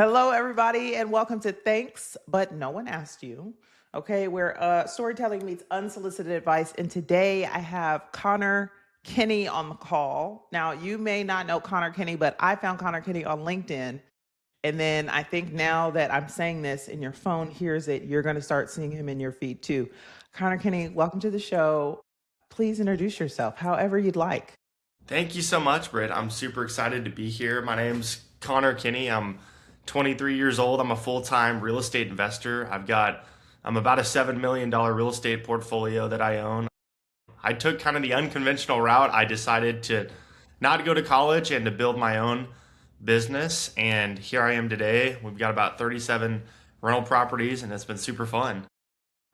Hello, everybody, and welcome to Thanks, But No One Asked You. Okay, where storytelling meets unsolicited advice. And today I have Connor Kinney on the call. Now, you may not know Connor Kinney, but I found Connor Kinney on LinkedIn. And then I think now that I'm saying this and your phone hears it, you're going to start seeing him in your feed too. Connor Kinney, welcome to the show. Please introduce yourself however you'd like. Thank you so much, Britt. I'm super excited to be here. My name's Connor Kinney. I'm 23 years old. I'm a full-time real estate investor. I'm about a $7 million real estate portfolio that I own. I took kind of the unconventional route. I decided to not go to college and to build my own business. And here I am today. We've got about 37 rental properties, and it's been super fun.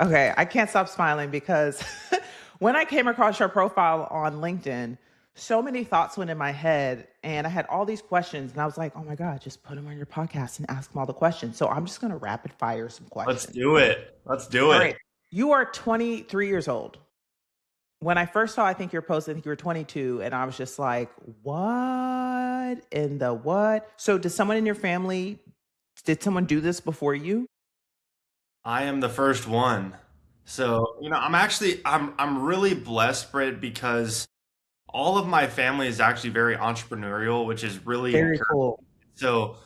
Okay, I can't stop smiling because when I came across your profile on LinkedIn, so many thoughts went in my head and I had all these questions and I was like, oh my God, just put them on your podcast and ask them all the questions. So I'm just going to rapid fire some Let's questions. do it. Let's do All it. right. You are 23 years old. When I first saw, I think your post, I think you were 22 and I was just like, what in the what? So did someone do this before you? I am the first one. So, I'm really blessed, Britt, because all of my family is actually very entrepreneurial, which is really Very encouraging. cool. So,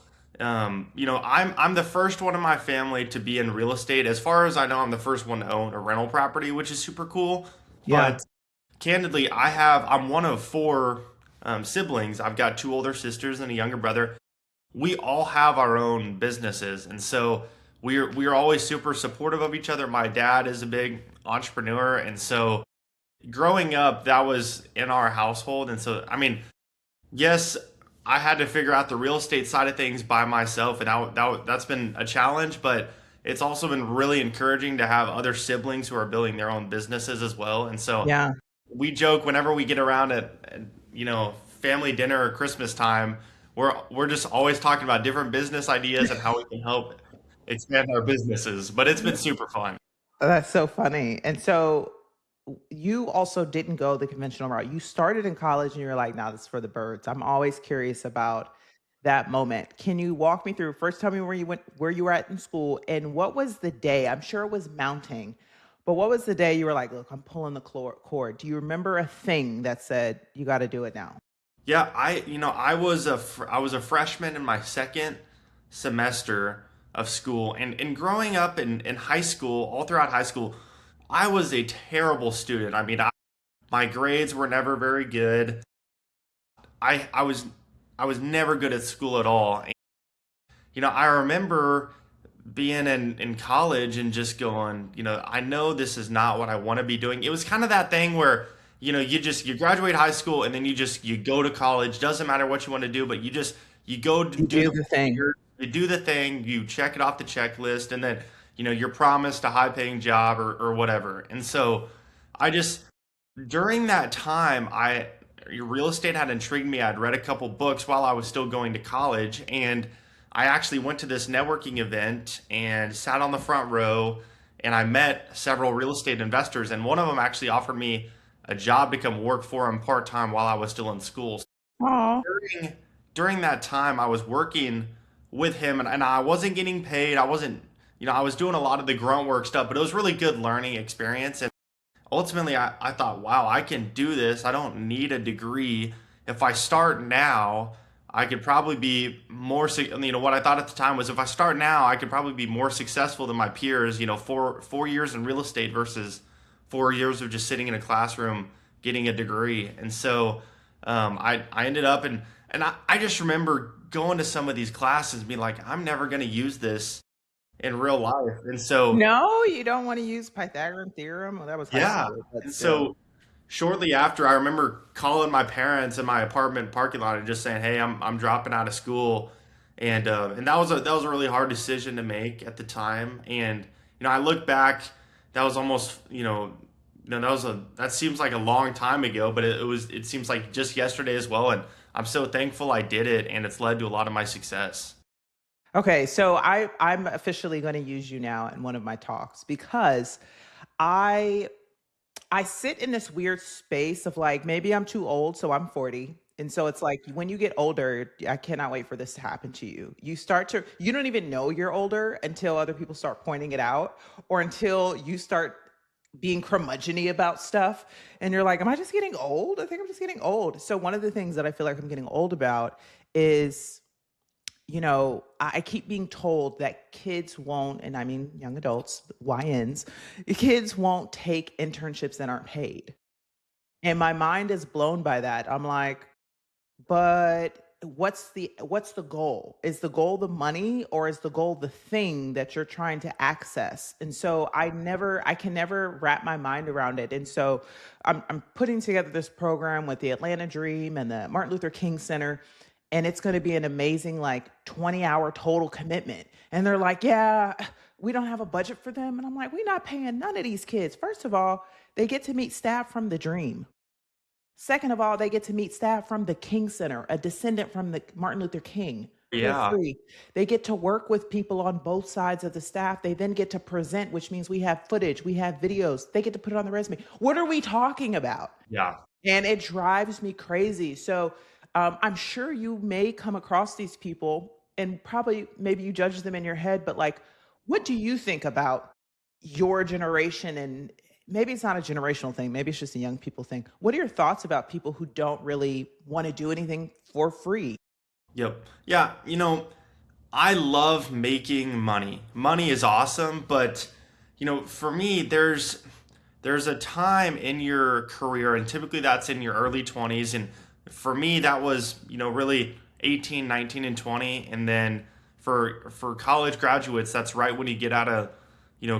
I'm the first one in my family to be in real estate. As far as I know, I'm the first one to own a rental property, which is super cool. Yeah. But candidly, I'm one of four siblings. I've got two older sisters and a younger brother. We all have our own businesses, and so we're always super supportive of each other. My dad is a big entrepreneur, and so growing up, that was in our household. And so, I mean, yes, I had to figure out the real estate side of things by myself, and that's been a challenge. But it's also been really encouraging to have other siblings who are building their own businesses as well. And so Yeah. we joke whenever we get around at family dinner or Christmas time, we're just always talking about different business ideas and how we can help expand our businesses. But it's been super fun. That's so funny. And so you also didn't go the conventional route. You started in college and you were like, "Nah, this is for the birds." I'm always curious about that moment. Can you walk me through first tell me where you were at in school and what was the day? I'm sure it was mounting. But what was the day you were like, "Look, I'm pulling the cord." Do you remember a thing that said you got to do it now? Yeah, I was a freshman in my second semester of school, and growing up in high school, all throughout high school, I was a terrible student. My grades were never very good. I I was I was never good at school at all. I remember being in college and just going, I know this is not what I want to be doing. It was kind of that thing where, you graduate high school and then you go to college. Doesn't matter what you want to do, but you go to You do do the the thing. you do the thing, you check it off the checklist, and then you're promised a high paying job or whatever. And so I just during that time, I real estate had intrigued me. I'd read a couple books while I was still going to college, and I actually went to this networking event and sat on the front row, and I met several real estate investors, and one of them actually offered me a job to come work for him part time while I was still in school. Oh, During that time, I was working with him, and I wasn't getting paid. I wasn't, I was doing a lot of the grunt work stuff, but it was really good learning experience. And ultimately, I thought, wow, I can do this. I don't need a degree. If I start now, I could probably be more, what I thought at the time was if I start now, I could probably be more successful than my peers, 4 years in real estate versus 4 years of just sitting in a classroom getting a degree. And so I ended up, and I just remember going to some of these classes and being like, I'm never going to use this in real life. And so, no, you don't want to use Pythagorean theorem. Well, that was high yeah. school, but And still. so shortly after, I remember calling my parents in my apartment parking lot and just saying, "Hey, I'm dropping out of school," and that was a really hard decision to make at the time. And I look back, that was almost that seems like a long time ago, but it seems like just yesterday as well. And I'm so thankful I did it, and it's led to a lot of my success. Okay, so I'm officially going to use you now in one of my talks because I I sit in this weird space of like maybe I'm too old, so I'm 40, And so it's like when you get older, I cannot wait for this to happen to you. You don't even know you're older until other people start pointing it out or until you start being curmudgeony about stuff. And you're like, am I just getting old? I think I'm just getting old. So one of the things that I feel like I'm getting old about is, I keep being told that kids won't, and I mean young adults, YNs, kids won't take internships that aren't paid. And my mind is blown by that. I'm like, but what's the goal? Is the goal the money or is the goal the thing that you're trying to access? And so I can never wrap my mind around it. And so I'm putting together this program with the Atlanta Dream and the Martin Luther King Center. And it's going to be an amazing, like 20-hour total commitment. And they're like, yeah, we don't have a budget for them. And I'm like, we're not paying none of these kids. First of all, they get to meet staff from the Dream. Second of all, they get to meet staff from the King Center, a descendant from the Martin Luther King, for Yeah. free. They get to work with people on both sides of the staff. They then get to present, which means we have footage, we have videos. They get to put it on the resume. What are we talking about? Yeah. And it drives me crazy. So I'm sure you may come across these people and probably maybe you judge them in your head, but like, what do you think about your generation? And maybe it's not a generational thing, maybe it's just a young people thing. What are your thoughts about people who don't really want to do anything for free? Yep. Yeah. I love making money. Money is awesome, but for me, there's a time in your career, and typically that's in your early 20s. And for me, that was really 18, 19, and 20. And then for college graduates, that's right when you get out of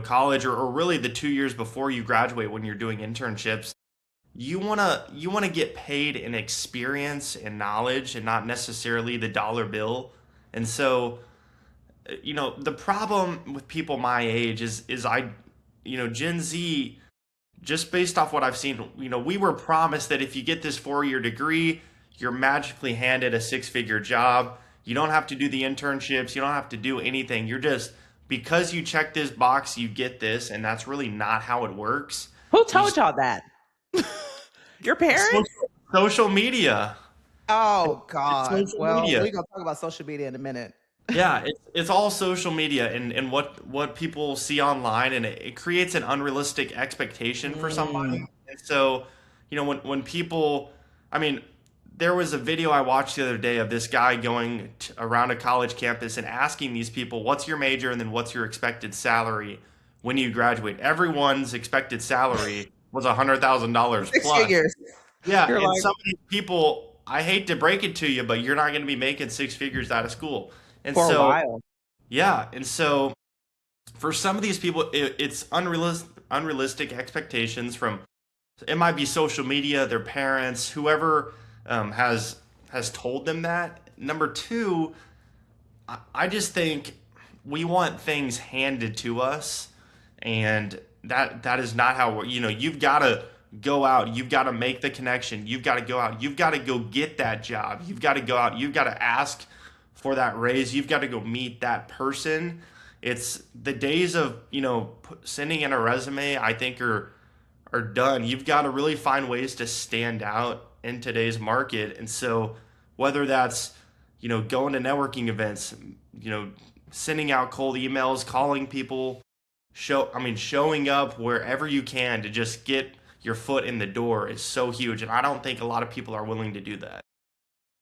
college, or really the 2 years before you graduate when you're doing internships. You wanna get paid in experience and knowledge, and not necessarily the dollar bill. And so the problem with people my age is Gen Z, just based off what I've seen, we were promised that if you get this 4-year degree, you're magically handed a six-figure job. You don't have to do the internships, you don't have to do anything. You're just, because you check this box, you get this, and that's really not how it works. Who You told y'all that? Your parents? social media. Oh It's God. social Well, media. we're gonna talk about social media in a minute. Yeah, it's all social media, and what people see online, and it creates an unrealistic expectation for Mm. somebody. And so, when people, I mean, there was a video I watched the other day of this guy going around a college campus and asking these people, "What's your major?" and then "What's your expected salary when you graduate?" Everyone's expected salary was $100,000 Six plus. figures. Yeah, You're and like, some of these people, I hate to break it to you, but you're not going to be making six figures out of school. And for a so, while. yeah, and so for some of these people, it's unrealistic expectations from, it might be social media, their parents, whoever has told them that. Number two, I just think we want things handed to us, and that is not how you've got to go out, you've got to make the connection, you've got to go out, you've got to go get that job, you've got to go out, you've got to ask for that raise, you've got to go meet that person. It's the days of sending in a resume, I think, are done. You've got to really find ways to stand out in today's market. And so whether that's going to networking events, sending out cold emails, calling people, showing up wherever you can to just get your foot in the door is so huge. And I don't think a lot of people are willing to do that.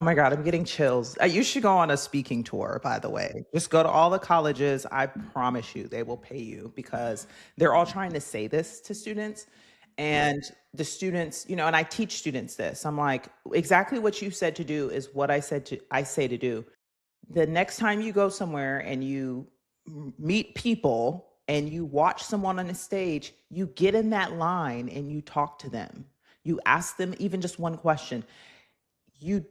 Oh my God, I'm getting chills. You should go on a speaking tour, by the way. Just go to all the colleges. I promise you, they will pay you because they're all trying to say this to students. And the students, and I teach students this. I'm like, exactly what you said to do is what I say to do. The next time you go somewhere and you meet people and you watch someone on a stage, you get in that line and you talk to them. You ask them even just one question. You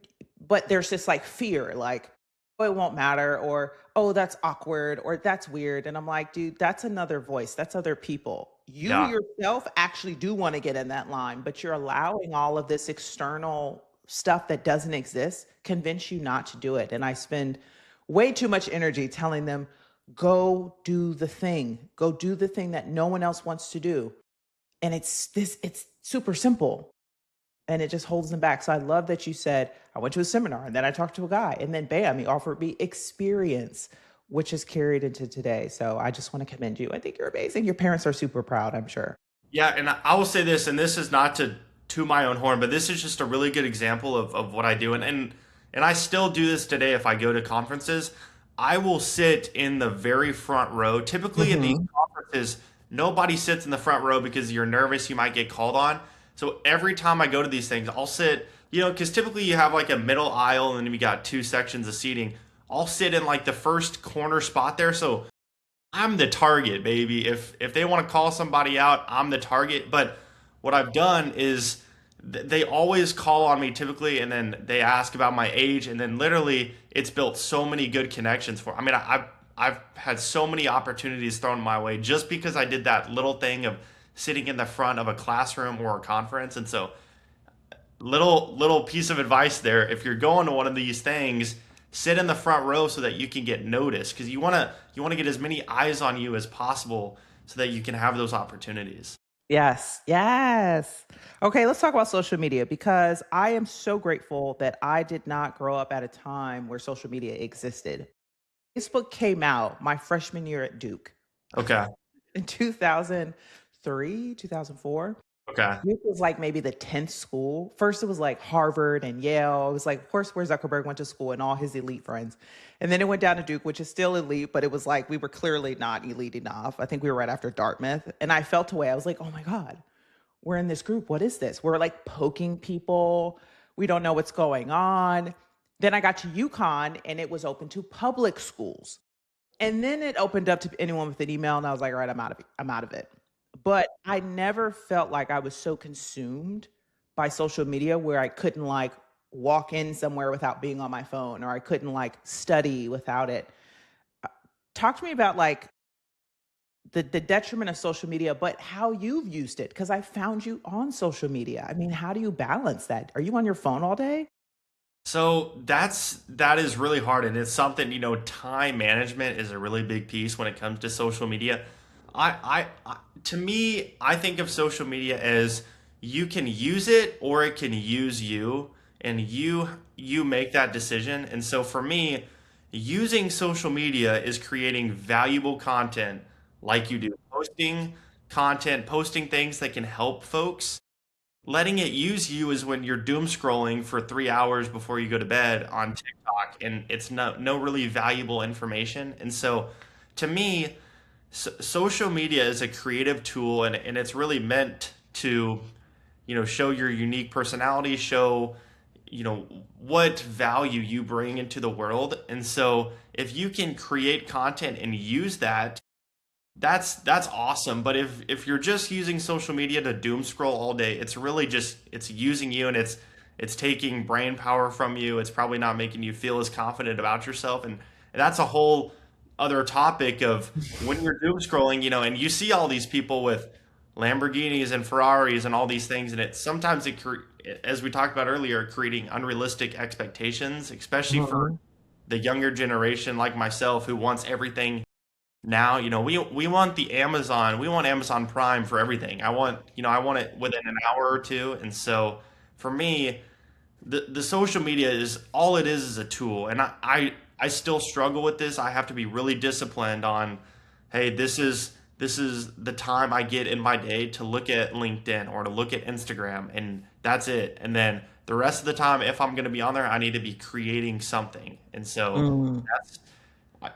but there's this like fear, like, oh, it won't matter, or oh, that's awkward, or that's weird. And I'm like, dude, that's another voice, that's other people. You Yeah. yourself actually do want to get in that line, but you're allowing all of this external stuff that doesn't exist convince you not to do it. And I spend way too much energy telling them, go do the thing that no one else wants to do. And it's super simple. and it just holds them back. So I love that you said, I went to a seminar and then I talked to a guy and then bam, he offered me experience, which is carried into today. So I just want to commend you. I think you're amazing. Your parents are super proud, I'm sure. Yeah, and I will say this, and this is not to my own horn, but this is just a really good example of what I do, and I still do this today if I go to conferences. I will sit in the very front row. Typically in these Hmm. conferences, nobody sits in the front row because you're nervous you might get called on. So every time I go to these things, I'll sit, because typically you have like a middle aisle and then you got two sections of seating. I'll sit in like the first corner spot there. So I'm the target, baby. If they want to call somebody out, I'm the target. But what I've done is they always call on me typically, and then they ask about my age, and then literally it's built so many good connections for. I mean, I've had so many opportunities thrown my way just because I did that little thing of sitting in the front of a classroom or a conference, and so little piece of advice there. If you're going to one of these things, sit in the front row so that you can get noticed because you want to get as many eyes on you as possible so that you can have those opportunities. Yes, yes. Okay, let's talk about social media because I am so grateful that I did not grow up at a time where social media existed. Facebook came out my freshman year at Duke Okay. in 2003, 2004. Okay. Duke was like maybe the 10th school. First, it was like Harvard and Yale. It was like, of course, where Zuckerberg went to school and all his elite friends. And then it went down to Duke, which is still elite, but it was like we were clearly not elite enough. I think we were right after Dartmouth. And I felt away. I was like, oh my God, we're in this group. What is this? We're like poking people. We don't know what's going on. Then I got to UConn and it was open to public schools. And then it opened up to anyone with an email, and I was like, "All right, I'm out of it. I'm out of it." But I never felt like I was so consumed by social media where I couldn't like walk in somewhere without being on my phone, or I couldn't like study without it. Uh, Talk to me about like the detriment of social media, but how you've used it because I found you on social media. I mean, how do you balance that? Are you on your phone all day? So that is really hard, and it's something time management is a really big piece when it comes to social media. I to me, I think of social media as you can use it or it can use you, and you make that decision. And so for me, using social media is creating valuable content like you do, posting content, posting things that can help folks. Letting it use you is when you're doom scrolling for 3 hours before you go to bed on TikTok, and it's no really valuable information. And so, to me, social media is a creative tool, and it's really meant to show your unique personality, show what value you bring into the world. And so, if you can create content and use that, that's awesome. But if you're just using social media to doom scroll all day, it's really just it's using you, and it's taking brain power from you. It's probably not making you feel as confident about yourself, and that's a whole other topic of when you're doom scrolling, and you see all these people with Lamborghinis and Ferraris and all these things, and it sometimes as we talked about earlier, creating unrealistic expectations, especially for Mhm. the younger generation like myself who wants everything now. We want the Amazon, we want Amazon Prime for everything. I want it within an hour or two. And so for me, the social media is all it is a tool. And I still struggle with this. I have to be really disciplined on, hey, this is the time I get in my day to look at LinkedIn or to look at Instagram, and that's it. And then the rest of the time, if I'm going to be on there, I need to be creating something. And so Mm. that's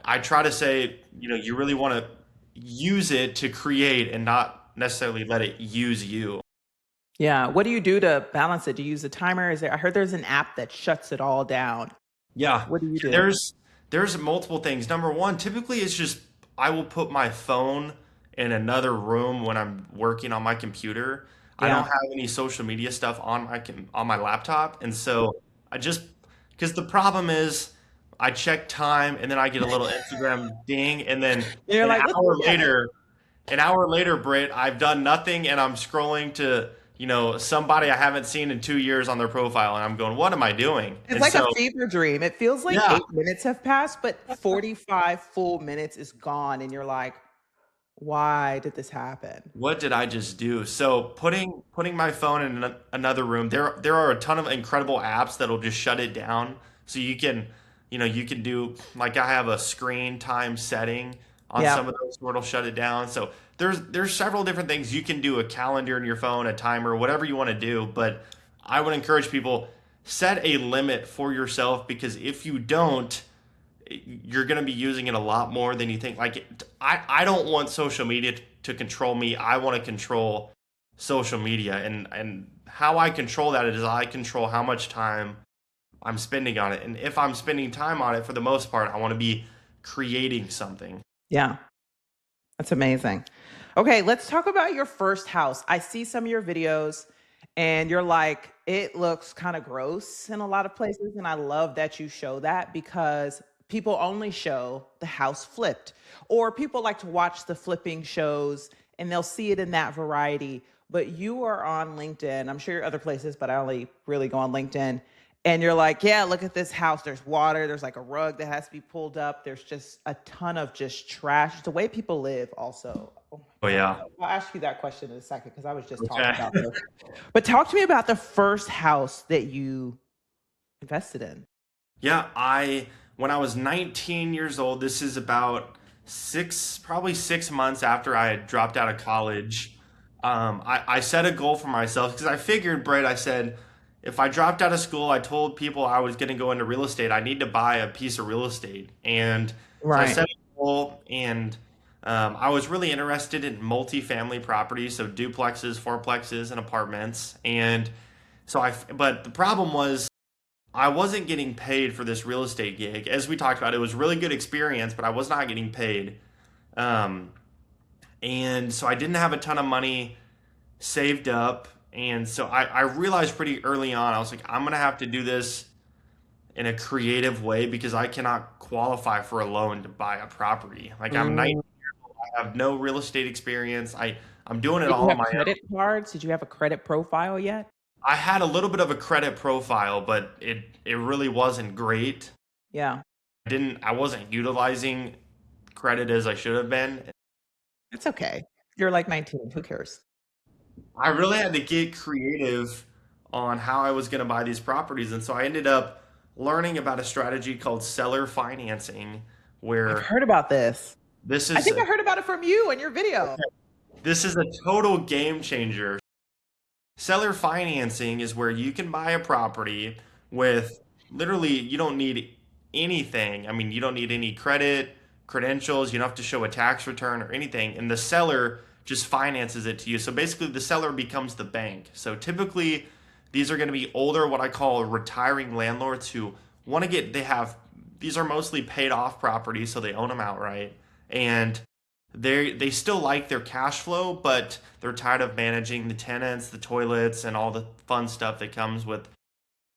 I try to say, you really want to use it to create and not necessarily let it use you. Yeah. What do you do to balance it? Do you use a timer? Is there? I heard there's an app that shuts it all down. Yeah. What do you do? There's multiple things. Number one, typically it's just I will put my phone in another room when I'm working on my computer. I don't Yeah. have any social media stuff on on my laptop, and so I just because the problem is I check time and then I get a little Instagram ding, and then You're an like, what's hour that? later an hour later, Britt, I've done nothing and I'm scrolling to, somebody I haven't seen in 2 years on their profile, and I'm going, what am I doing? It's And like a so, fever dream. It feels like yeah, 8 minutes have passed, but 45 full minutes is gone. And you're like, Why did this happen? What did I just do? So putting my phone in another room. There are a ton of incredible apps that'll just shut it down. So you can, you can do like I have a screen time setting on Yeah. some of those where it'll shut it down. So there's several different things you can do, a calendar in your phone, a timer, whatever you want to do. But I would encourage people set a limit for yourself because if you don't, you're going to be using it a lot more than you think. Like, I don't want social media to control me. I want to control social media. And how I control that is I control how much time I'm spending on it. And if I'm spending time on it, for the most part, I want to be creating something. Yeah. That's amazing. Okay, let's talk about your first house. I see some of your videos and you're like, it looks kind of gross in a lot of places. And I love that you show that because people only show the house flipped, or people like to watch the flipping shows and they'll see it in that variety. But you are on LinkedIn. I'm sure you're other places, but I only really go on LinkedIn. And you're like, yeah, look at this house. There's water. There's like a rug that has to be pulled up. There's just a ton of just trash. It's the way people live, also. Oh Oh, my God. yeah. I'll ask you that question in a second because I was just talking Okay. about this. But talk to me about the first house that you invested in. Yeah, when I was 19 years old, this is about probably 6 months after I had dropped out of college. I set a goal for myself because I figured, Brett, I said, if I dropped out of school, I told people I was going to go into real estate. I need to buy a piece of real estate. And so I Right. set a goal, and I was really interested in multifamily properties, so duplexes, fourplexes, and apartments. And but the problem was, I wasn't getting paid for this real estate gig. As we talked about, it was really good experience, but I was not getting paid. Um, and so I didn't have a ton of money saved up. And so I realized pretty early on, I was like, I'm going to have to do this in a creative way because I cannot qualify for a loan to buy a property. Like, I'm 19 Mm. years old, I have no real estate experience. I'm doing it Did you all on have my credit own. cards? Did you have a credit profile yet? I had a little bit of a credit profile, but it really wasn't great. Yeah, I wasn't utilizing credit as I should have been. it's okay. You're like 19. Who cares? I really had to get creative on how I was going to buy these properties, and so I ended up learning about a strategy called seller financing, I've where heard about this. this I is think a, I heard about it from you and your video. this is a total game changer. Seller financing is where you can buy a property with literally you don't need anything. I mean, you don't need any credentials, you don't have to show a tax return or anything, and the seller just finances it to you. So basically the seller becomes the bank. So typically these are going to be older, what I call retiring landlords who want to they have, these are mostly paid off properties, so they own them outright. And they still like their cash flow, but they're tired of managing the tenants, the toilets, and all the fun stuff that comes with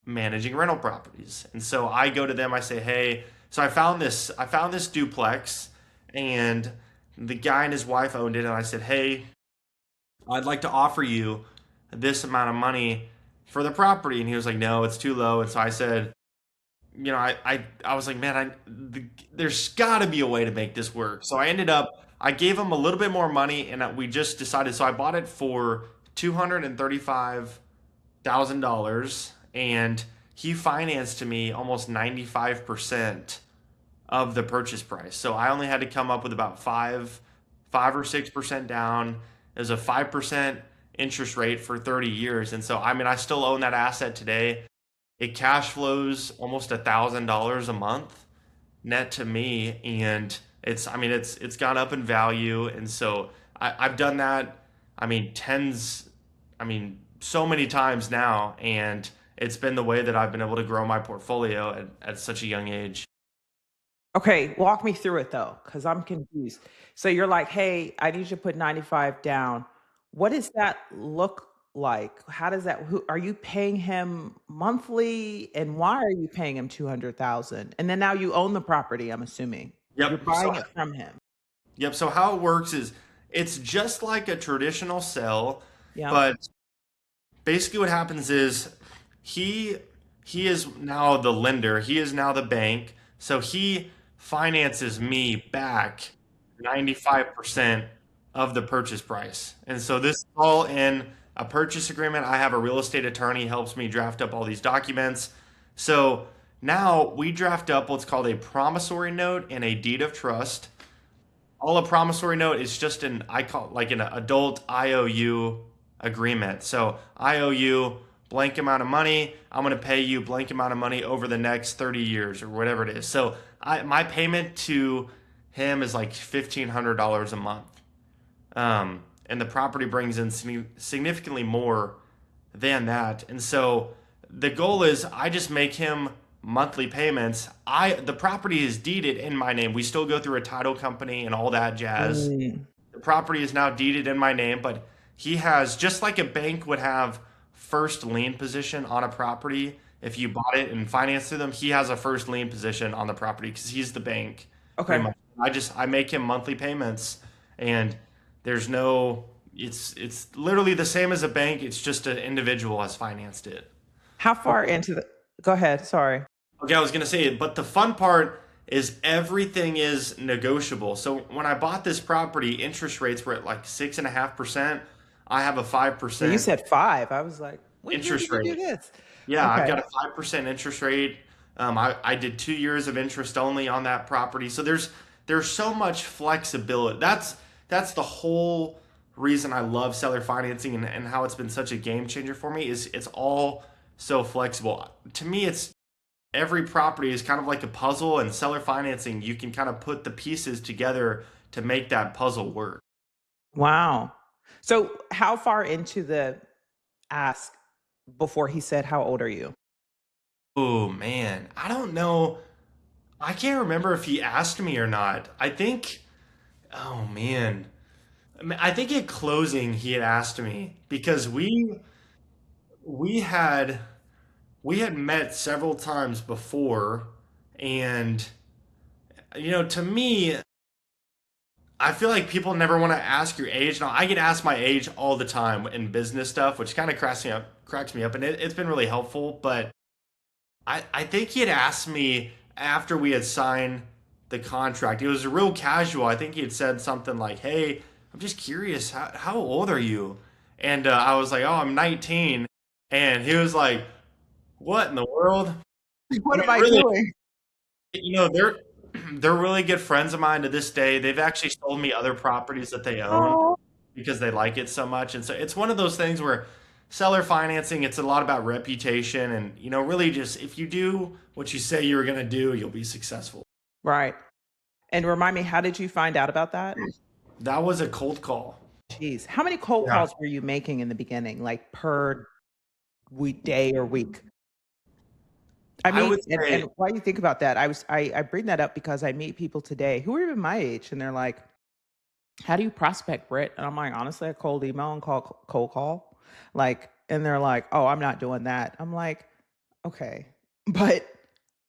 managing rental properties. And so I go to them, I say, "Hey, so I found this duplex, and the guy and his wife owned it, and I said, "Hey, I'd like to offer you this amount of money for the property." And he was like, "No, it's too low." And so I said, I was like, man, there's got to be a way to make this work. So I gave him a little bit more money, and we just decided. So I bought it for $235,000, and he financed to me almost 95% of the purchase price. So I only had to come up with about 5 or 6% down. It was a 5% interest rate for 30 years, and so I mean, I still own that asset today. It cash flows almost $1,000 a month net to me, and it's gone up in value, and so I've done that. I mean, so many times now, and it's been the way that I've been able to grow my portfolio at such a young age. Okay, walk me through it though, because I'm confused. So you're like, hey, I need you to put 95 down. What does that look like? How does that, who are you paying him monthly? And why are you paying him 200,000? And then now you own the property, I'm assuming. You're Yep. So buying it from him. yep. So how it works is it's just like a traditional sell, Yeah. but basically what happens is he he is now the lender, he is now the bank, so he finances me back 95%. of the purchase price. And so this is all in a purchase agreement. I have a real estate attorney helps me draft up all these documents. So now we draft up what's called a promissory note and a deed of trust. All a promissory note is just I call like an adult IOU agreement. So I owe you blank amount of money. I'm going to pay you blank amount of money over the next 30 years or whatever it is. So my payment to him is like $1,500 a month. And the property brings in significantly more than that. And so the goal is I just make him monthly payments. The property is deeded in my name. We still go through a title company and all that jazz. Mm. The property is now deeded in my name, but he has, just like a bank would have first lien position on a property if you bought it and financed through them, he has a first lien position on the property because he's the bank. Pretty Okay. much. I make him monthly payments, and there's no it's literally the same as a bank. It's just an individual has financed it. How far into the, go ahead. Sorry. Okay, I was gonna say it, but the fun part is everything is negotiable. So when I bought this property, interest rates were at like 6.5%. I have a five Yeah, you percent said five. I was like, when year interest did you do rate. this? Yeah, I've Okay. got a 5% interest rate. I did 2 years of interest only on that property. So there's so much flexibility. That's the whole reason I love seller financing and how it's been such a game changer for me is it's all so flexible. To me, it's every property is kind of like a puzzle, and seller financing, you can kind of put the pieces together to make that puzzle work. Wow. So how far into the ask before he said, how old are you? Oh man, I don't know. I can't remember if he asked me or not. I think, oh man, I think at closing he had asked me because we had we had met several times before, and to me, I feel like people never want to ask your age. Now I get asked my age all the time in business stuff, which kind of cracks me up, and it's been really helpful. But I think he had asked me after we had signed the contract. It was real casual. I think he had said something like, "Hey, I'm just curious, how old are you?" And I was like, "Oh, I'm 19." And he was like, "What in the world?" I What mean, am I really, doing? they're really good friends of mine to this day. They've actually sold me other properties that they own Oh, because they like it so much. And so it's one of those things where seller financing, it's a lot about reputation and, really just if you do what you say you were going to do, you'll be successful. right. And remind me, how did you find out about that? That was a cold call. Jeez. How many cold Yeah. calls were you making in the beginning, like per weekday or week? I I mean, would and say, why you think about that, I bring that up because I meet people today who are even my age, and they're like, "How do you prospect, Britt?" And I'm like, "Honestly, I cold email and cold call." Like, and they're like, "Oh, I'm not doing that." I'm like, "Okay." But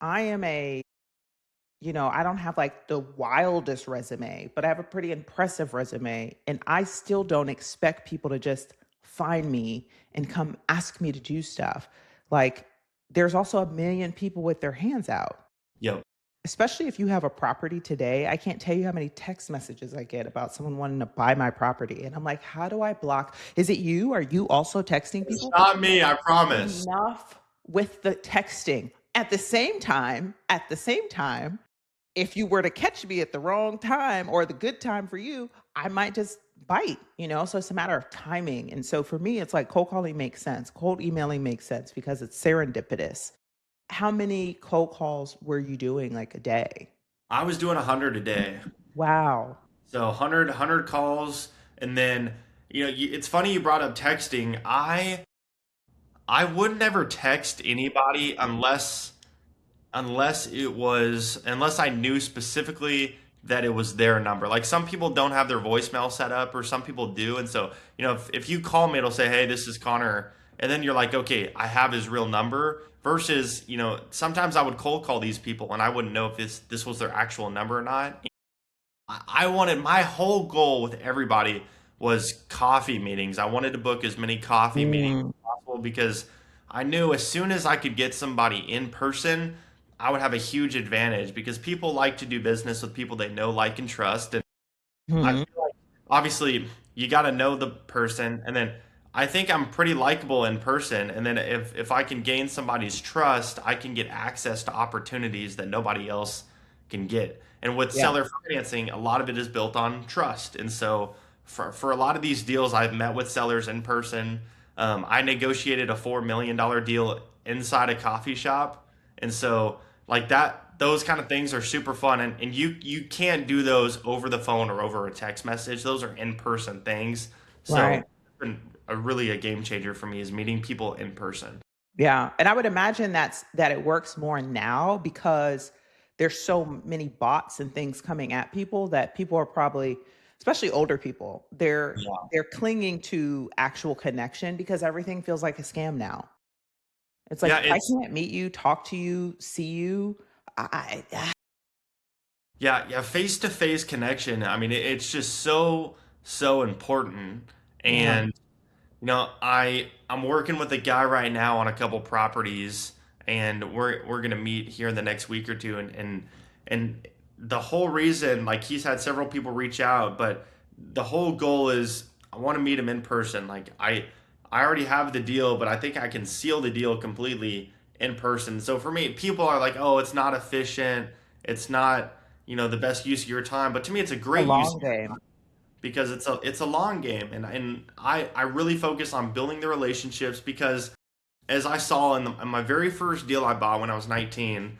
I am I don't have like the wildest resume, but I have a pretty impressive resume, and I still don't expect people to just find me and come ask me to do stuff. Like, there's also a million people with their hands out. yo, Especially if you have a property today, I can't tell you how many text messages I get about someone wanting to buy my property. And I'm like, how do I block? Is it you? Are you also texting it's people? not me, I promise. Enough with the texting. At the same time, if you were to catch me at the wrong time or the good time for you, I might just bite. So it's a matter of timing. And so for me, it's like cold calling makes sense. Cold emailing makes sense because it's serendipitous. How many cold calls were you doing like a day? I was doing 100 a day. Wow. So 100 calls. And then, it's funny you brought up texting. I would never text anybody unless I knew specifically that it was their number. Like some people don't have their voicemail set up, or some people do, and so if you call me, it'll say, "Hey, this is Connor," and then you're like, "Okay, I have his real number." Versus, sometimes I would cold call these people, and I wouldn't know if this was their actual number or not. I wanted my whole goal with everybody was coffee meetings. I wanted to book as many coffee meetings Mm, as possible because I knew as soon as I could get somebody in person, I would have a huge advantage because people like to do business with people they know, like, and trust. And I mhm. feel like obviously you got to know the person, and then I think I'm pretty likable in person, and then if I can gain somebody's trust, I can get access to opportunities that nobody else can get. And with Yeah. seller financing, a lot of it is built on trust. And so for a lot of these deals, I've met with sellers in person. I negotiated a $4 million deal inside a coffee shop, and so like that, those kind of things are super fun, and you can't do those over the phone or over a text message. Those are in person things. So Right. it's been really a game changer for me is meeting people in person. Yeah, and I would imagine that it works more now because there's so many bots and things coming at people that people are probably, especially older people, they're clinging to actual connection because everything feels like a scam now. It's like Yeah, if I it's can't meet you, talk to you, see you, I yeah, face to face connection. I mean, it's just so important. yeah, And I'm working with a guy right now on a couple properties, and we're gonna meet here in the next week or two, and the whole reason, like he's had several people reach out, but the whole goal is I want to meet him in person. Like I already have the deal, but I think I can seal the deal completely in person. So for me, people are like, oh, it's not efficient, it's not the best use of your time, but to me, it's a a great use long of your game. because it's a long game, and I really focus on building the relationships because as I saw in my very first deal I bought when I was 19,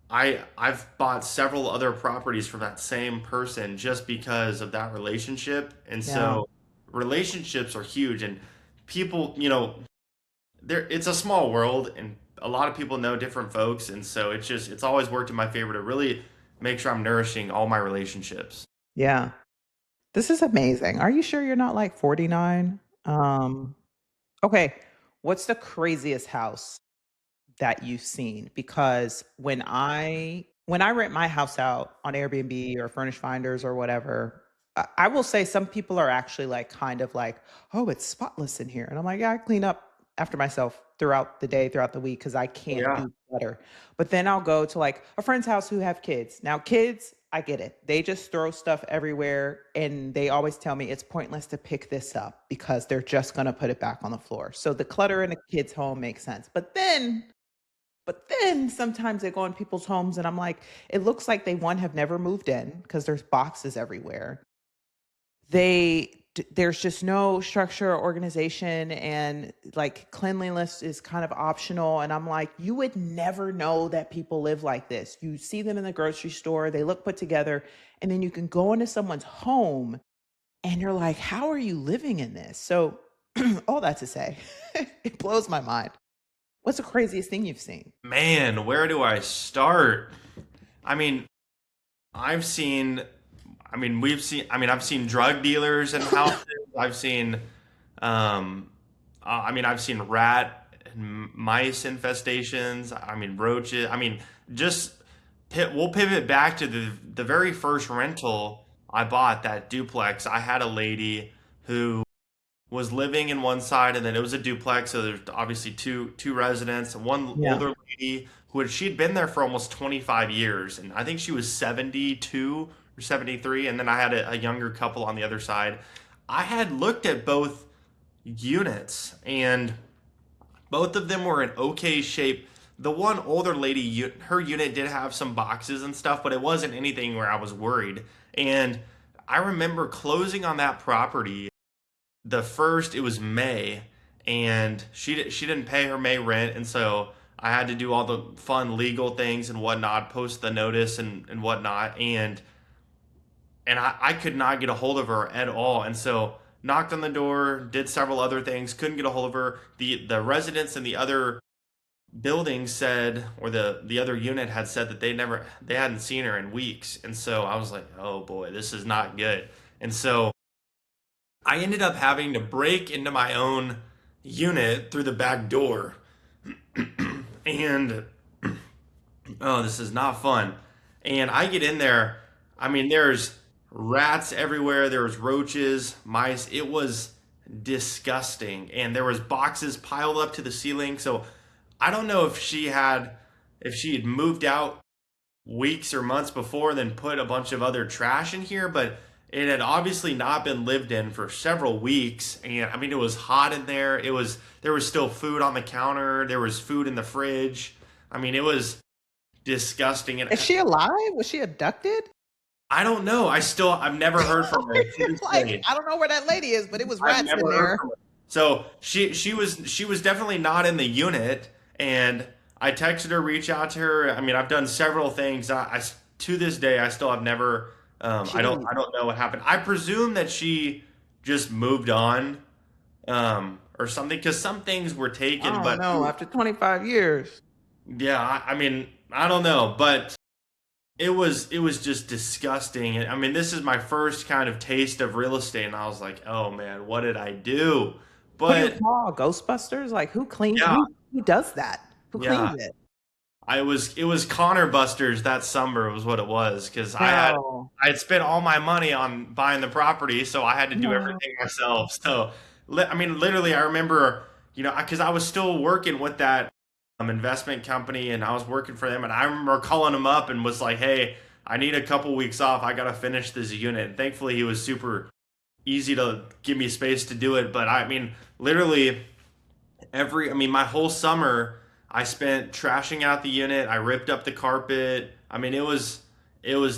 I've bought several other properties from that same person just because of that relationship. And Yeah. so relationships are huge, and people, there it's a small world, and a lot of people know different folks, and so it's always worked in my favor to really make sure I'm nourishing all my relationships. Yeah. This is amazing. Are you sure you're not like 49? Okay. What's the craziest house that you've seen? Because when I rent my house out on Airbnb or Furnish Finders or whatever, I will say some people are actually like kind of like, "Oh, it's spotless in here." And I'm like, "Yeah, I clean up after myself throughout the day, throughout the week because I can't Yeah. do clutter." But then I'll go to like a friend's house who have kids. Now, kids, I get it. They just throw stuff everywhere and they always tell me it's pointless to pick this up because they're just going to put it back on the floor. So the clutter in a kid's home makes sense. But then sometimes they go in people's homes and I'm like, it looks like they one have never moved in because there's boxes everywhere. There's just no structure or organization and like cleanliness is kind of optional and I'm like, you would never know that people live like this. You see them in the grocery store, they look put together, and then you can go into someone's home and you're like, how are you living in this? So all that to say, it blows my mind. What's the craziest thing you've seen? Man, where do I start? I mean, I've seen, I've seen drug dealers in houses. I've seen, I've seen rat and mice infestations. I mean, roaches. I mean, just we'll pivot back to the very first rental I bought, that duplex. I had a lady who was living in one side, and then it was a duplex, so there's obviously two residents, and one Yeah. older lady she'd been there for almost 25 years, and I think she was 72 or 73, and then I had a younger couple on the other side. I had looked at both units, and both of them were in okay shape. The one older lady, her unit did have some boxes and stuff, but it wasn't anything where I was worried. And I remember closing on that property it was May, and she didn't pay her May rent, and so I had to do all the fun legal things and whatnot, post the notice and whatnot, and I could not get a hold of her at all, and so knocked on the door, did several other things, couldn't get a hold of her. The residents in the other building said, or the other unit had said that they hadn't seen her in weeks, and so I was like, oh boy, this is not good, and so I ended up having to break into my own unit through the back door. And oh, this is not fun. And I get in there. I mean, there's rats everywhere. There was roaches, mice. It was disgusting. And there was boxes piled up to the ceiling. So I don't know if she had moved out weeks or months before, then put a bunch of other trash in here, but it had obviously not been lived in for several weeks, and I mean it was hot in there. There was still food on the counter. There was food in the fridge. I mean, it was disgusting, and Is she alive? Was she abducted? I don't know. I've never heard from her to this Like, day. I don't know where that lady is, but it was I've rats in never heard there. from her. So she was definitely not in the unit, and I texted her, reach out to her. I mean, I've done several things. To this day I still have never. Jeez. I don't know what happened. I presume that she just moved on, or something, because some things were I taken, don't but know. After 25 years. yeah, I mean, I don't know, but it was just disgusting. And I mean, this is my first kind of taste of real estate, and I was like, oh man, what did I do? Who do you But call? Ghostbusters? Like who cleans yeah, who does that? Who yeah, cleans it? it was Connor Busters that summer was what it was, because No. I had spent all my money on buying the property, so I had to do No. everything myself. So I mean, literally, I remember, because I was still working with that investment company, and I was working for them, and I remember calling him up and was like, "Hey, I need a couple weeks off. I got to finish this unit." And thankfully, he was super easy to give me space to do it. But I mean, literally, I mean, my whole summer I spent trashing out the unit. I ripped up the carpet. I mean, it was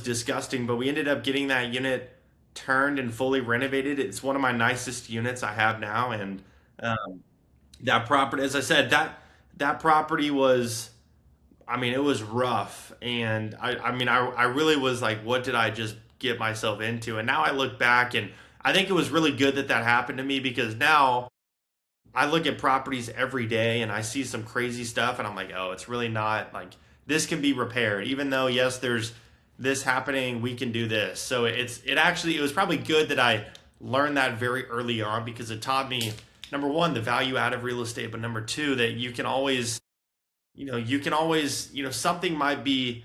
disgusting, but we ended up getting that unit turned and fully renovated. It's one of my nicest units I have now, and um, that property, as I said, that property was, I mean, it was rough, and I mean, I really was like, what did I just get myself into? And now I look back, and I think it was really good that that happened to me, because now I look at properties every day and I see some crazy stuff, and I'm like, oh, it's really not like this can be repaired. Even though, yes, there's this happening, we can do this. So it was probably good that I learned that very early on, because it taught me, number one, the value out of real estate, but number two, that you can always, something might be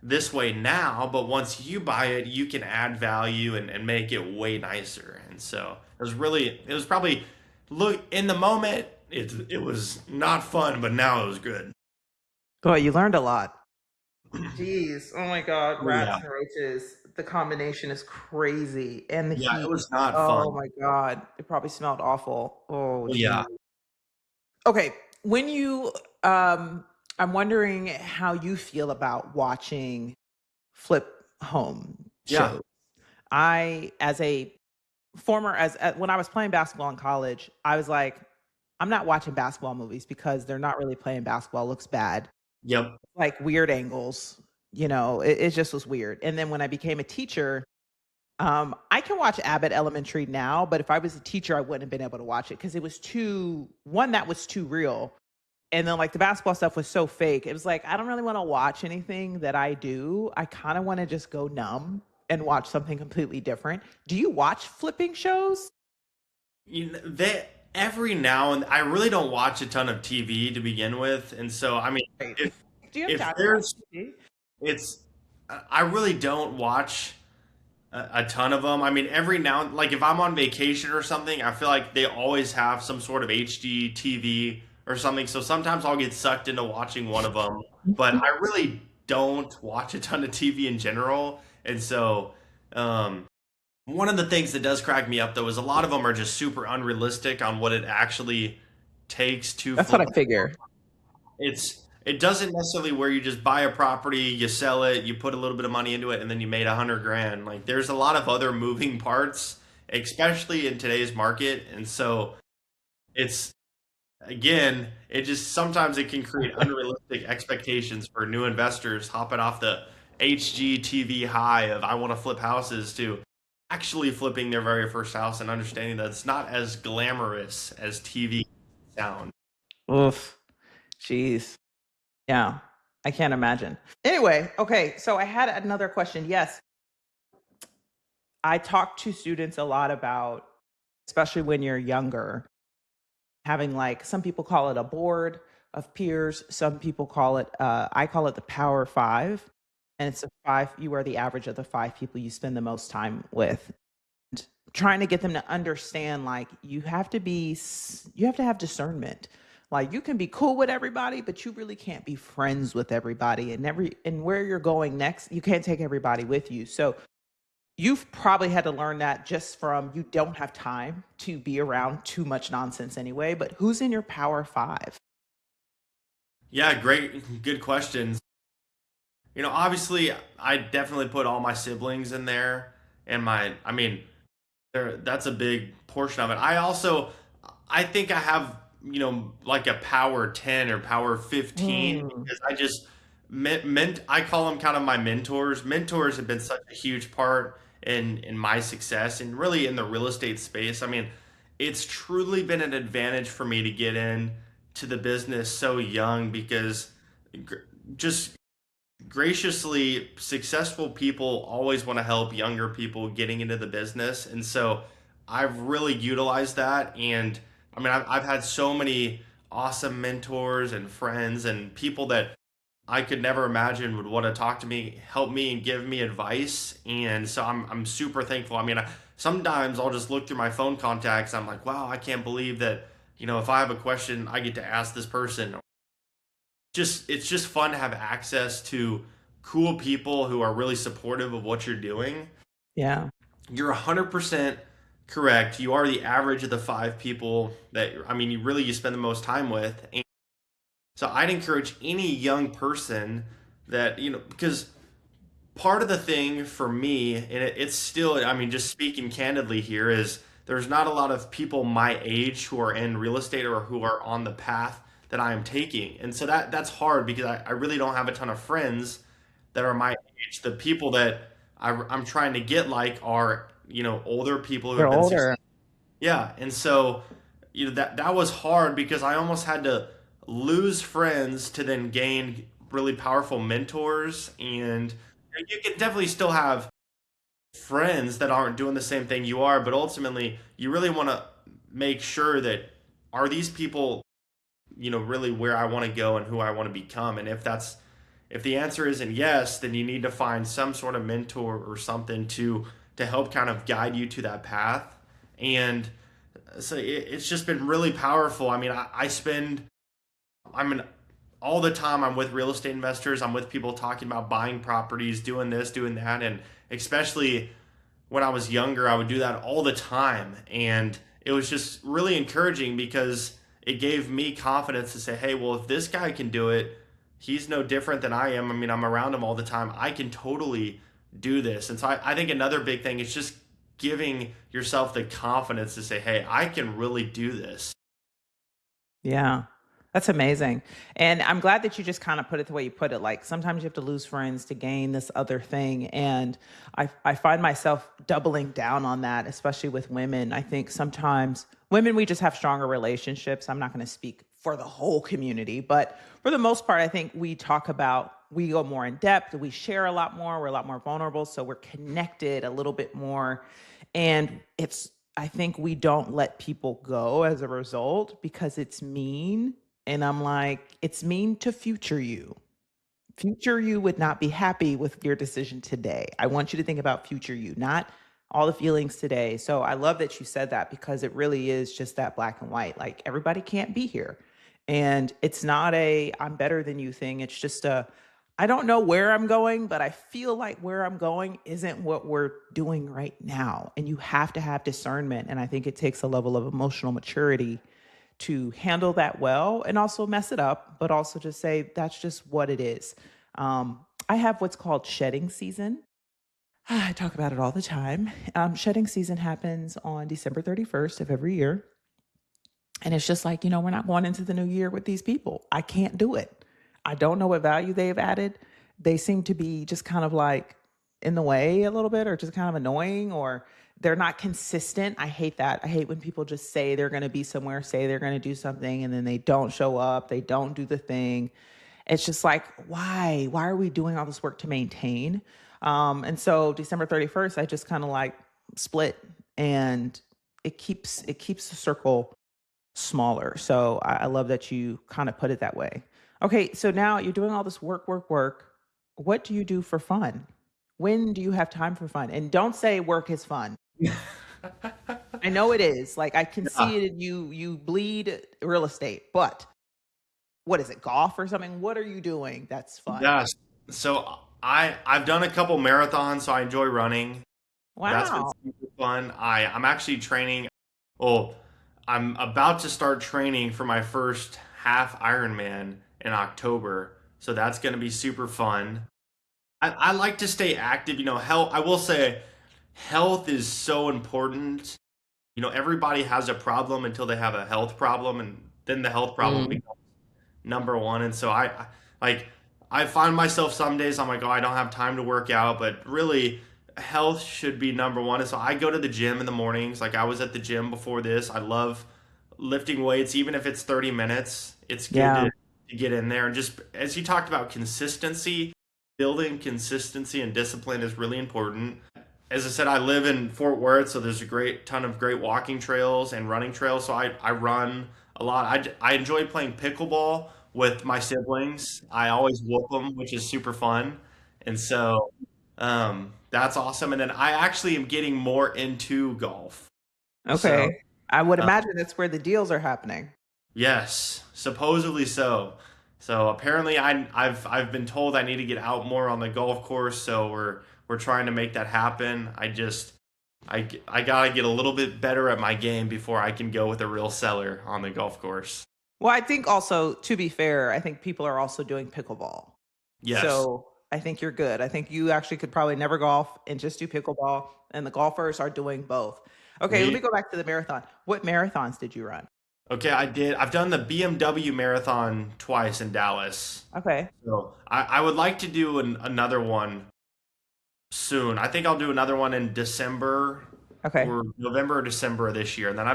this way now, but once you buy it, you can add value and make it way nicer. And so it was probably, look, in the moment, it was not fun, but now it was good. Boy, you learned a lot. Jeez. Oh my God. Oh, Rats yeah. and roaches. The combination is crazy. And the Yeah, it heat. was not Oh fun. my God. It probably smelled awful. Oh, Oh, geez. yeah. Okay. When you, I'm wondering how you feel about watching flip home Yeah. shows. As a when I was playing basketball in college, I was like, I'm not watching basketball movies because they're not really playing basketball. It looks bad. Yep. Like weird angles, it just was weird. And then when I became a teacher, I can watch Abbott Elementary now, but if I was a teacher, I wouldn't have been able to watch it because it was that was too real. And then like the basketball stuff was so fake. It was like, I don't really want to watch anything that I do. I kind of want to just go numb and watch something completely different. Do you watch flipping shows? They every now and I really don't watch a ton of TV to begin with, and so I mean, Right. if Do you have if time to watch there's TV? it's I really don't watch a ton of them. I mean, every now, like if I'm on vacation or something, I feel like they always have some sort of HD TV or something. So sometimes I'll get sucked into watching one of them, but I really don't watch a ton of TV in general. And so, um, one of the things that does crack me up though is a lot of them are just super unrealistic on what it actually takes to That's what flip. I figure. It doesn't necessarily where you just buy a property, you sell it, you put a little bit of money into it, and then you made 100 grand. Like there's a lot of other moving parts, especially in today's market, and so it's again, it just sometimes it can create unrealistic expectations for new investors hopping off the HGTV high of I want to flip houses to actually flipping their very first house and understanding that it's not as glamorous as TV sound. Oof. Jeez. Yeah. I can't imagine. Anyway, okay. So I had another question. Yes. I talk to students a lot about, especially when you're younger, having like some people call it a board of peers. Some people call it, I call it the power five. And it's a five, you are the average of the five people you spend the most time with. Trying to get them to understand like you have to have discernment. Like you can be cool with everybody, but you really can't be friends with everybody, and where you're going next, you can't take everybody with you. So You've probably had to learn that just from you don't have time to be around too much nonsense anyway, but who's in your power 5? Yeah, great, good questions. Obviously, I definitely put all my siblings in there, and I mean, that's a big portion of it. I think I have, like a power 10 or power 15 Mm, because I call them kind of my mentors. Mentors have been such a huge part in my success and really in the real estate space. I mean, it's truly been an advantage for me to get in to the business so young because gr- just graciously successful people always want to help younger people getting into the business, and so I've really utilized that. And I mean, I've had so many awesome mentors and friends and people that I could never imagine would want to talk to me, help me, and give me advice. And so I'm super thankful. I mean, sometimes I'll just look through my phone contacts. I'm like, wow, I can't believe that, if I have a question, I get to ask this person. It's just fun to have access to cool people who are really supportive of what you're doing. yeah. You're 100% correct. You are the average of the 5 people that, I mean, you spend the most time with. And so I'd encourage any young person that, because part of the thing for me, and it's still, I mean, just speaking candidly here, is there's not a lot of people my age who are in real estate or who are on the path that I am taking. And so that's hard because I really don't have a ton of friends that are my age. The people that I'm trying to get like are, older people who They're have been older. successful. Yeah. And so, that was hard because I almost had to lose friends to then gain really powerful mentors. And you can definitely still have friends that aren't doing the same thing you are, but ultimately you really want to make sure that are these people, really where I want to go and who I want to become. And if the answer isn't yes, then you need to find some sort of mentor or something to help kind of guide you to that path. And so it's just been really powerful. I mean, I'm in all the time. I'm with real estate investors. I'm with people talking about buying properties, doing this, doing that, and especially when I was younger, I would do that all the time. And it was just really encouraging because it gave me confidence to say, hey, well, if this guy can do it, he's no different than I am. I mean, I'm around him all the time. I can totally do this. And so I think another big thing is just giving yourself the confidence to say, hey, I can really do this. Yeah. That's amazing. And I'm glad that you just kind of put it the way you put it. Like sometimes you have to lose friends to gain this other thing. And I find myself doubling down on that, especially with women. I think sometimes women, we just have stronger relationships. I'm not going to speak for the whole community, but for the most part, I think we go more in depth, we share a lot more, we're a lot more vulnerable. So we're connected a little bit more. And I think we don't let people go as a result because it's mean. And I'm like, it's mean to future you. Future you would not be happy with your decision today. I want you to think about future you, not all the feelings today. So I love that you said that because it really is just that black and white. Like everybody can't be here. And it's not a I'm better than you thing. It's just a I don't know where I'm going, but I feel like where I'm going isn't what we're doing right now. And you have to have discernment. And I think it takes a level of emotional maturity to handle that well and also mess it up, but also just say that's just what it is. I have what's called shedding season. I talk about it all the time. Shedding season happens on December 31st of every year. And it's just like, we're not going into the new year with these people. I can't do it. I don't know what value they've added. They seem to be just kind of like in the way a little bit or just kind of annoying or they're not consistent. I hate that. I hate when people just say they're going to be somewhere, say they're going to do something and then they don't show up, they don't do the thing. It's just like, why? Why are we doing all this work to maintain? And so December 31st, I just kind of like split and it keeps the circle smaller. So I love that you kind of put it that way. Okay, so now you're doing all this work, work, work. What do you do for fun? When do you have time for fun? And don't say work is fun. I know it is. Like I can Yeah. see it in you. You bleed real estate, but what is it? Golf or something? What are you doing? That's fun. Yes. So I've done a couple marathons, so I enjoy running. That's been Wow. super fun. I'm actually training. Well, I'm about to start training for my first half Ironman in October, so that's going to be super fun. I like to stay active. Health. I will say, health is so important. Everybody has a problem until they have a health problem, and then the health problem Mm. becomes number one. And so like I find myself some days I'm like, oh, I don't have time to work out, but really health should be number one. And so I go to the gym in the mornings. Like I was at the gym before this. I love lifting weights, even if it's 30 minutes. It's good Yeah. to get in there. And just as you talked about consistency, building consistency and discipline is really important. As I said, I live in Fort Worth, so there's a great ton of great walking trails and running trails. So I run a lot. I enjoy playing pickleball with my siblings. I always whoop them, which is super fun. And so that's awesome. And then I actually am getting more into golf. So Okay. I would uh, imagine that's where the deals are happening. yes, supposedly so. So apparently I've been told I need to get out more on the golf course. So we're trying to make that happen. I gotta get a little bit better at my game before I can go with a real seller on the golf course. Well, I think also, to be fair, I think people are also doing pickleball. Yes. So I think you're good. I think you actually could probably never golf and just do pickleball, and the golfers are doing both. Okay, let me We go back to the marathon. What marathons did you run? okay, I did. I've done the BMW marathon twice in Dallas. Okay. So I would like to do another one soon. I think I'll do another one in December Okay. or November or December of this year. And then I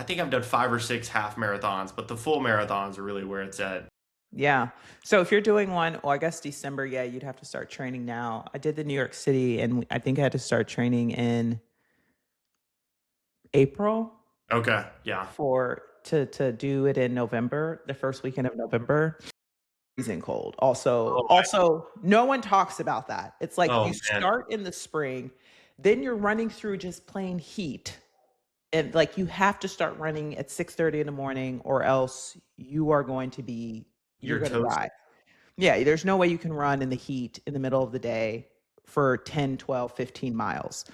think I've done 5 or 6 half marathons, but the full marathons are really where it's at. Yeah. So if you're doing one, well, I guess December, yeah, you'd have to start training now. I did the New York City, and I think I had to start training in April Okay, yeah. for to do it in November, the first weekend of November. Freezing cold. Also, Oh, also, no one talks about that. It's like oh you man, start in the spring, then you're running through just plain heat. And like you have to start running at 6:30 in the morning, or else you're you're gonna toast. die. Yeah, there's no way you can run in the heat in the middle of the day for 10, 12, 15 miles.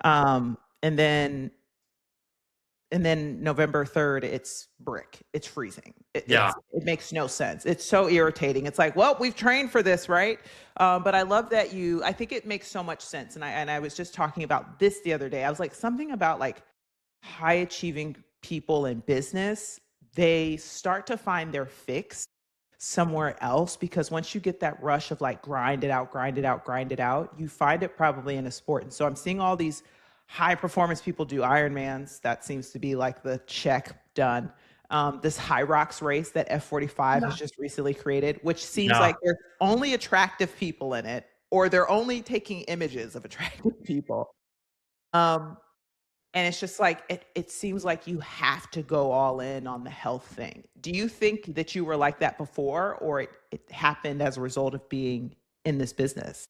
Um, and then November 3rd, it's brick. It's freezing. Yeah, It makes no sense. It's so irritating. It's like, well, we've trained for this, right? But I love that I think it makes so much sense. And I was just talking about this the other day. I was like, something about like high achieving people in business, they start to find their fix somewhere else, because once you get that rush of like grind it out, grind it out, grind it out, you find it probably in a sport. And so I'm seeing all these high performance people do Ironmans. That seems to be like the check done. This High Rocks race that F45 has just recently created, which seems yeah. like there's only attractive people in it, or they're only taking images of attractive people. Um, and it's just like it seems like you have to go all in on the health thing. Do you think that you were like that before, or it happened as a result of being in this business?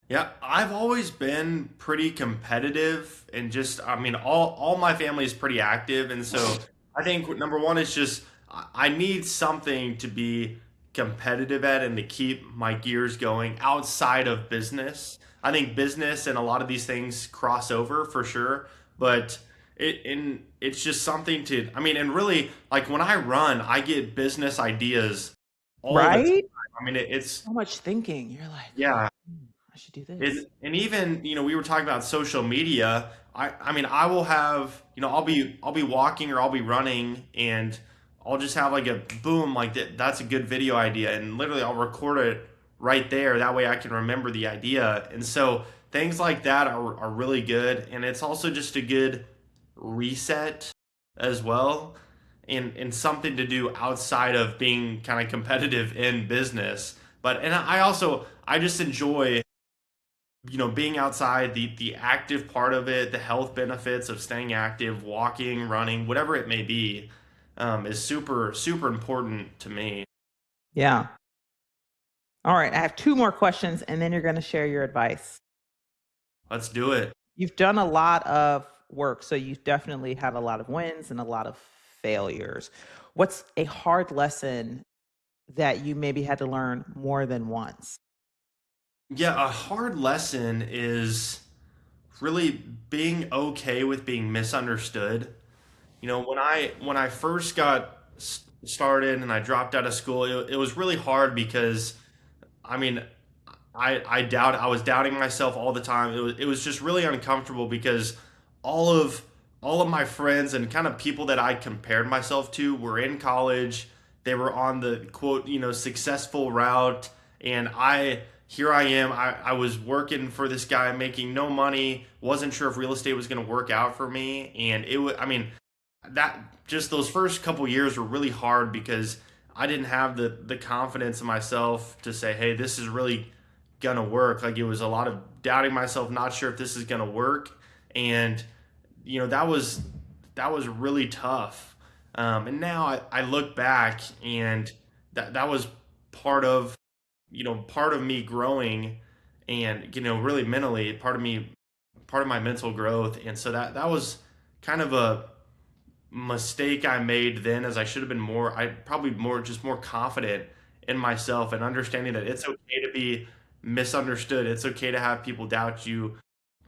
Yeah, I've always been pretty competitive and just I mean all my family is pretty active and so I think number one is just I need something to be competitive at and to keep my gears going outside of business. I think business and a lot of these things cross over for sure, but it's just something to I mean and really like when I run, I get business ideas all the time. Right? I mean it's So much thinking. You're like, yeah, I should do this. and even we were talking about social media. I mean I will have I'll be walking or I'll be running and I'll just have like a boom like that's a good video idea and literally I'll record it right there. That way I can remember the idea. And so things like that are really good and it's also just a good reset as well and something to do outside of being kind of competitive in business. But and I also I just enjoy being outside, the active part of it, the health benefits of staying active, walking, running, whatever it may be, is super, super important to me. Yeah. All right. I have two more questions, and then you're going to share your advice. Let's do it. You've done a lot of work, so you've definitely had a lot of wins and a lot of failures. What's a hard lesson that you maybe had to learn more than once? Yeah, a hard lesson is really being okay with being misunderstood. When I first got started and I dropped out of school, it was really hard because I mean, I was doubting myself all the time. It was just really uncomfortable because all of all of my friends and kind of people that I compared myself to were in college. They were on the quote, successful route, and I am. I was working for this guy making no money, wasn't sure if real estate was going to work out for me, and it was I mean, that just those first couple years were really hard because I didn't have the confidence in myself to say, "Hey, this is really gonna work." Like it was a lot of doubting myself, not sure if this is gonna work, and that was really tough. And now I look back, and that was part of part of me growing, and really mentally part of my mental growth, and so that was kind of a mistake I made then, as I should have been I probably more confident in myself and understanding that it's okay to be misunderstood. It's okay to have people doubt you,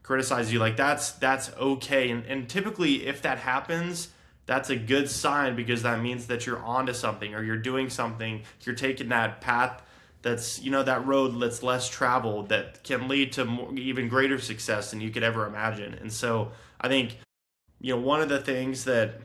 criticize you. Like that's okay. And typically if that happens, that's a good sign because that means that you're onto something or you're doing something. You're taking that path that's that road that's less traveled that can lead to even greater success than you could ever imagine. And so I think one of the things that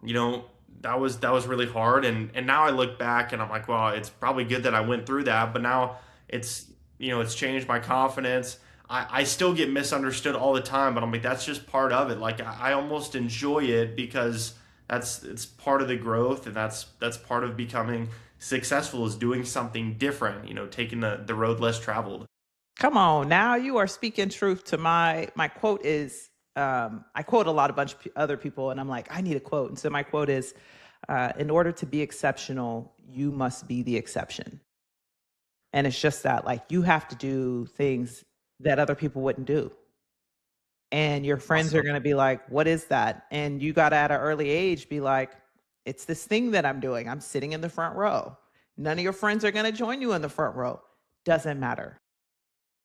you know that was really hard, and now I look back and I'm like, well, it's probably good that I went through that, but now it's it's changed my confidence. I still get misunderstood all the time, but I'm like, that's just part of it. Like I almost enjoy it because it's part of the growth, and that's part of becoming successful, is doing something different, taking the road less traveled. Come on, now you are speaking truth to my quote is I quote a lot of bunch of other people and I'm like, I need a quote. And so my quote is in order to be exceptional, you must be the exception. And it's just that like you have to do things that other people wouldn't do. And your friends are Awesome. going to be like, what is that? And you got to at an early age be like, it's this thing that I'm doing. I'm sitting in the front row. None of your friends are going to join you in the front row. Doesn't matter.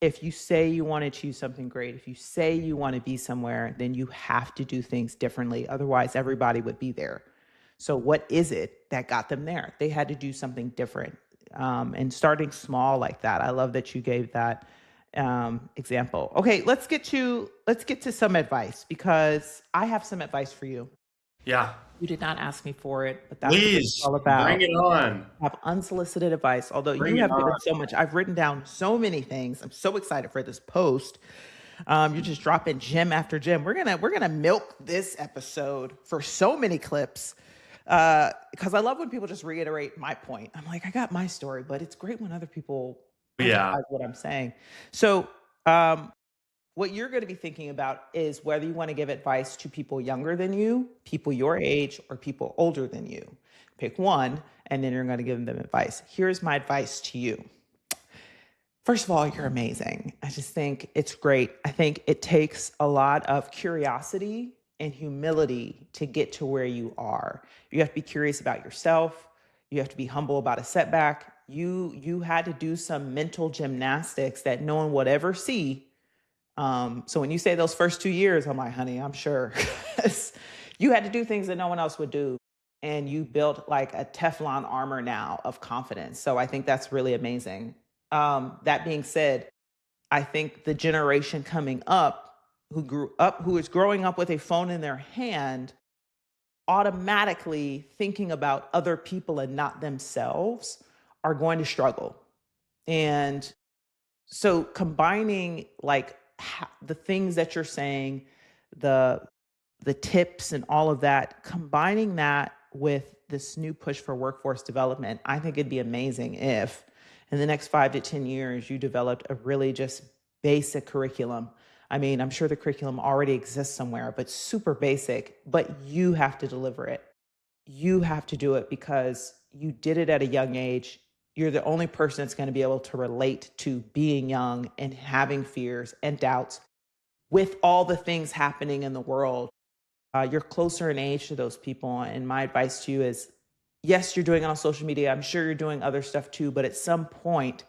If you say you want to achieve something great, if you say you want to be somewhere, then you have to do things differently. Otherwise, everybody would be there. So, what is it that got them there? They had to do something different. And starting small like that, I love that you gave that example. Okay, let's get to some advice because I have some advice for you. Yeah, You did not ask me for it, but that's what it's please all bring about. it on. Have unsolicited advice. Although Bring you it have given on. so much, I've written down so many things. I'm so excited for this post. You're just dropping gem after gem. We're gonna milk this episode for so many clips because I love when people just reiterate my point. I'm like, I got my story, but it's great when other people Yeah. emphasize what I'm saying. So, um, what you're going to be thinking about is whether you want to give advice to people younger than you, people your age, or people older than you. Pick one, and then you're going to give them advice. Here's my advice to you. First of all, you're amazing. I just think it's great. I think it takes a lot of curiosity and humility to get to where you are. You have to be curious about yourself. You have to be humble about a setback. You had to do some mental gymnastics that no one would ever see. So when you say those first 2 years, I'm like, honey, I'm sure. 'Cause you had to do things that no one else would do. And you built like a Teflon armor now of confidence. So I think that's really amazing. That being said, I think the generation coming up who is growing up with a phone in their hand, automatically thinking about other people and not themselves, are going to struggle. And so combining like the things that you're saying, the the tips and all of that, combining that with this new push for workforce development, I think it'd be amazing if in the next 5 to 10 years you developed a really just basic curriculum. I mean, I'm sure the curriculum already exists somewhere, but super basic, but you have to deliver it. You have to do it because you did it at a young age. You're the only person that's going to be able to relate to being young and having fears and doubts with all the things happening in the world. You're closer in age to those people. And my advice to you is yes, you're doing it on social media. I'm sure you're doing other stuff too. But at some point,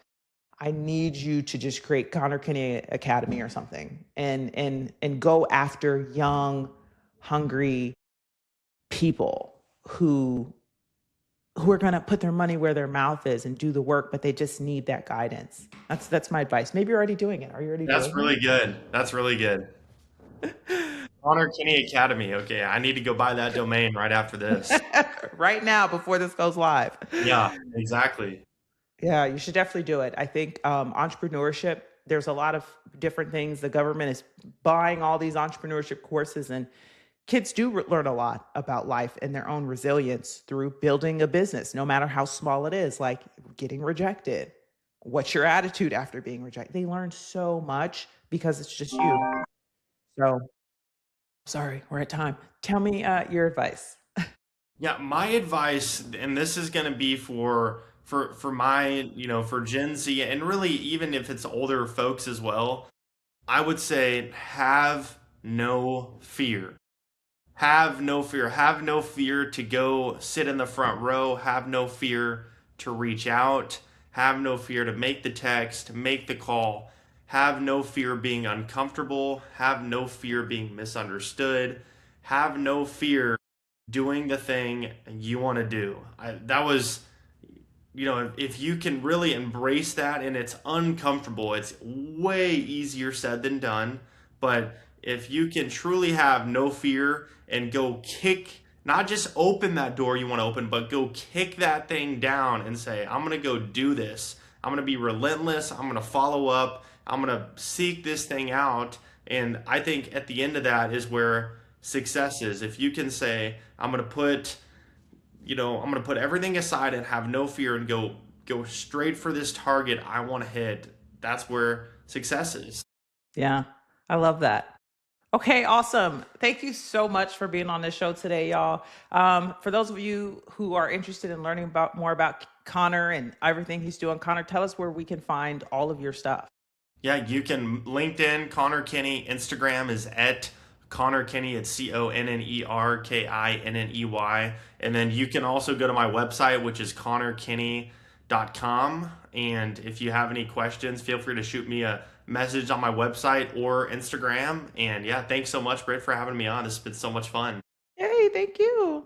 I need you to just create Connor Kinney Academy or something, and go after young, hungry people who are going to put their money where their mouth is and do the work, but they just need that guidance. That's my advice. Maybe you're already doing it. Are you already That's doing really good. That's really good. Honor Kinney Academy. Okay, I need to go buy that domain right after this. it? Right now before this goes live. Yeah, exactly. Yeah, you should definitely do it. I think entrepreneurship, there's a lot of different things. The government is buying all these entrepreneurship courses, and kids do learn a lot about life and their own resilience through building a business, no matter how small it is, like getting rejected. What's your attitude after being rejected? They learn so much because it's just you. So, sorry, we're at time. Tell me your advice. Yeah, my advice, and this is going to be for my, for Gen Z, and really even if it's older folks as well, I would say have no fear. Have no fear. Have no fear to go sit in the front row. Have no fear to reach out. Have no fear to make the text, make the call. Have no fear being uncomfortable. Have no fear being misunderstood. Have no fear doing the thing you want to do. That was, if you can really embrace that, and it's uncomfortable, it's way easier said than done. But if you can truly have no fear and go kick, not just open that door you want to open, but go kick that thing down and say, I'm going to go do this. I'm going to be relentless. I'm going to follow up. I'm going to seek this thing out. And I think at the end of that is where success is. If you can say, I'm going to put everything aside and have no fear and go straight for this target I want to hit. That's where success is. Yeah, I love that. Okay, awesome. Thank you so much for being on this show today, y'all. For those of you who are interested in learning about more about Connor and everything he's doing, Connor, tell us where we can find all of your stuff. Yeah, you can LinkedIn, Connor Kinney. Instagram is at Connor Kinney. It's ConnerKinney. And then you can also go to my website, which is connorkinney.com. And if you have any questions, feel free to shoot me a message on my website or Instagram. And yeah, thanks so much, Britt, for having me on. This has been so much fun. Yay, thank you.